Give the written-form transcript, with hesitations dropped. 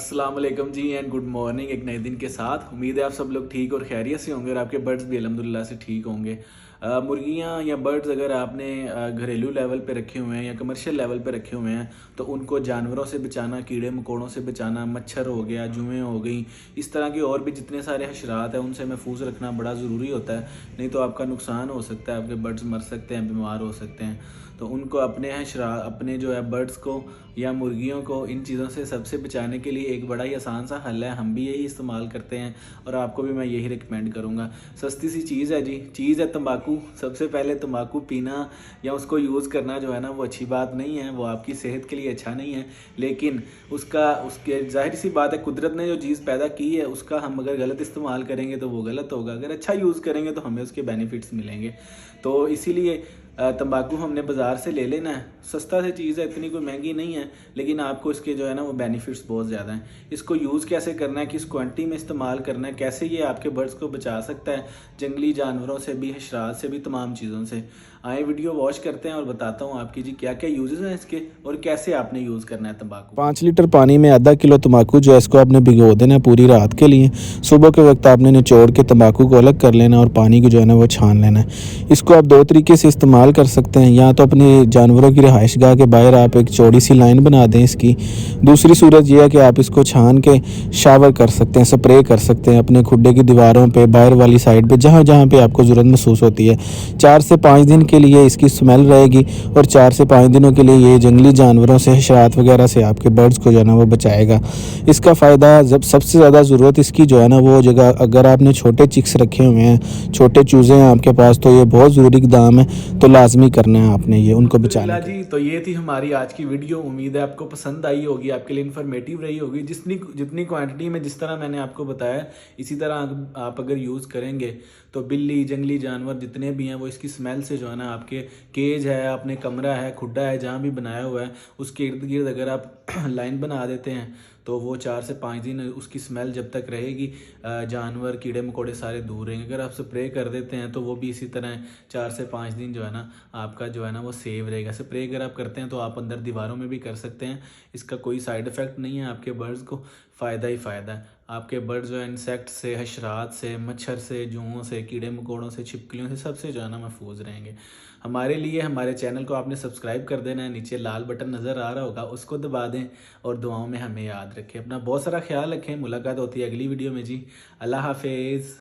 अस्सलाम वालेकुम जी and good morning. एक नए दिन के साथ उम्मीद है आप सब लोग ठीक और खैरियत से होंगे और आपके बर्ड्स भी अल्हम्दुलिल्लाह से ठीक होंगे। मुर्गियाँ या बर्ड्स अगर आपने घरेलू लेवल पे रखे हुए हैं या कमर्शियल लेवल पे रखे हुए हैं तो उनको जानवरों से बचाना, कीड़े मकोड़ों से बचाना, मच्छर हो गया, जुएँ हो गई, इस तरह के और भी जितने सारे हशरात हैं उनसे महफूज रखना बड़ा ज़रूरी होता है। नहीं तो आपका नुकसान हो सकता है, आपके बर्ड्स मर सकते हैं, बीमार हो सकते हैं। तो उनको अपने जो है बर्ड्स को या मुर्गियों को इन चीज़ों से सबसे बचाने के लिए एक बड़ा ही आसान सा हल है। हम भी यही इस्तेमाल करते हैं और आपको भी मैं यही रिकमेंड करूँगा। सस्ती सी चीज़ है जी, चीज़ है तंबाकू। सबसे पहले तंबाकू पीना या उसको यूज़ करना जो है ना वो अच्छी बात नहीं है, वो आपकी सेहत के लिए अच्छा नहीं है। लेकिन उसके ज़ाहिर सी बात है, कुदरत ने जो चीज़ पैदा की है उसका हम अगर गलत इस्तेमाल करेंगे तो वो गलत होगा, अगर अच्छा यूज़ करेंगे तो हमें उसके बेनिफिट्स मिलेंगे। तो इसीलिए तंबाकू हमने बाज़ार से ले लेना है। सस्ता सी चीज़ है, इतनी कोई महंगी नहीं है, लेकिन आपको इसके जो है ना वो बेनिफिट्स बहुत ज़्यादा हैं। इसको यूज़ कैसे करना है, किस क्वांटिटी में इस्तेमाल करना है, कैसे ये आपके बर्ड्स को बचा सकता है जंगली जानवरों से भी, हशरात से भी, तमाम चीज़ों से। आए वीडियो वॉच करते हैं और बताता हूँ आपकी जी क्या क्या यूजेस हैं इसके और कैसे आपने यूज़ करना है तंबाकू को। 5 लीटर पानी में आधा किलो तंबाकू जो है इसको आपने भिगो देना है पूरी रात के लिए। सुबह के वक्त आपने निचोड़ के तंबाकू को अलग कर लेना और पानी को जो है ना वो छान लेना है। इसको आप दो तरीके से इस्तेमाल कर सकते हैं। या तो अपने जानवरों की रिहाइश गाह के बाहर आप एक चौड़ी सी लाइन बना दें इसकी। दूसरी सूरत यह है कि आप इसको छान के शावर कर सकते हैं, स्प्रे कर सकते हैं अपने खुड्डे की दीवारों पर, बाहर वाली साइड पर, जहाँ जहाँ पर आपको ज़रूरत महसूस होती है। 4 से 5 दिन के लिए इसकी स्मेल रहेगी और 4 से 5 दिनों के लिए ये जंगली जानवरों से, हशरात वगैरह से आपके बर्ड्स को जो है ना वो बचाएगा। इसका फ़ायदा जब सबसे ज़्यादा ज़रूरत इसकी जो है ना वो जगह, अगर आपने छोटे चिक्स रखे हुए हैं, छोटे चूज़े हैं आपके पास, तो ये बहुत ज़रूरी इक़दाम है, तो लाजमी करना है आपने ये उनको बचाने के। जी, तो ये थी हमारी आज की वीडियो। उम्मीद है आपको पसंद आई होगी, आपके लिए इन्फॉर्मेटिव रही होगी। जितनी क्वांटिटी में जिस तरह मैंने आपको बताया, इसी तरह आप अगर यूज़ करेंगे तो बिल्ली, जंगली जानवर जितने भी हैं वो इसकी स्मेल से जो है ना, आपके केज है, अपने कमरा है, खुड्डा है, जहाँ भी बनाया हुआ है उसके इर्द गिर्द अगर आप लाइन बना देते हैं तो वो 4 से 5 दिन उसकी स्मेल जब तक रहेगी, जानवर, कीड़े मकोड़े सारे दूर रहेंगे। अगर आप स्प्रे कर देते हैं तो वो भी इसी तरह 4 से 5 दिन जो है ना आपका जो है ना वो सेव रहेगा। स्प्रे अगर आप करते हैं तो आप अंदर दीवारों में भी कर सकते हैं। इसका कोई साइड इफ़ेक्ट नहीं है, आपके बर्ड्स को फ़ायदा ही फ़ायदा है। आपके बर्ड्स जो है इंसेक्ट से, हशरात से, मच्छर से, जुओं से, कीड़े मकोड़ों से, छिपकलियों से, सबसे जो है ना महफूज रहेंगे। हमारे लिए हमारे चैनल को आपने सब्सक्राइब कर देना है। नीचे लाल बटन नज़र आ रहा होगा, उसको दबा दें और दुआओं में हमें याद रखें। अपना बहुत सारा ख्याल रखें। मुलाकात होती है अगली वीडियो में जी। अल्लाह हाफिज़।